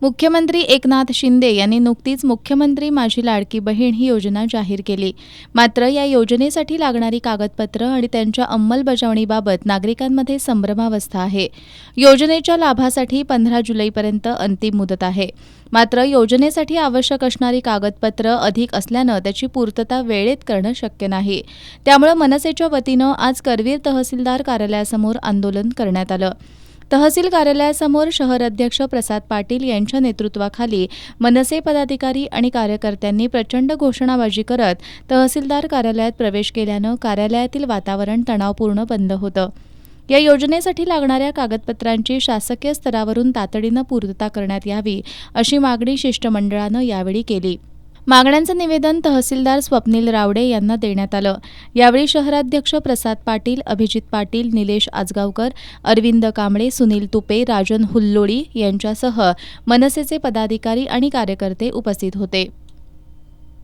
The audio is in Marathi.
मुख्यमंत्री एकनाथ शिंदे यांनी नुकतीच मुख्यमंत्री माझी लाडकी बहीण ही योजना जाहीर केली. मात्र या योजनेसाठी लागणारी कागदपत्र आणि त्यांच्या अंमलबजावणीबाबत नागरिकांमध्ये संभ्रमावस्था आहे. योजनेच्या लाभासाठी 15 जुलैपर्यंत अंतिम मुदत आहे. मात्र योजनेसाठी आवश्यक असणारी कागदपत्र अधिक असल्यानं त्याची पूर्तता वेळेत करणं शक्य नाही. त्यामुळे मनसेच्या वतीनं आज करवीर तहसीलदार कार्यालयासमोर आंदोलन करण्यात आलं. तहसील कार्यालयासमोर शहर अध्यक्ष प्रसाद पाटील यांच्या नेतृत्वाखाली मनसे पदाधिकारी आणि कार्यकर्त्यांनी प्रचंड घोषणाबाजी करत तहसीलदार कार्यालयात प्रवेश केल्यानं कार्यालयातील वातावरण तणावपूर्ण बंद होतं. या योजनेसाठी लागणाऱ्या कागदपत्रांची शासकीय स्तरावरून तातडीनं पूर्तता करण्यात यावी अशी मागणी शिष्टमंडळानं यावेळी केली. मागण्यांचं निवेदन तहसीलदार स्वप्नील रावडे यांना देण्यात आलं. यावेळी शहराध्यक्ष प्रसाद पाटील, अभिजित पाटील, निलेश आजगावकर, अरविंद कांबळे, सुनील तुपे, राजन हुल्लोळी यांच्यासह मनसेचे पदाधिकारी आणि कार्यकर्ते उपस्थित होते.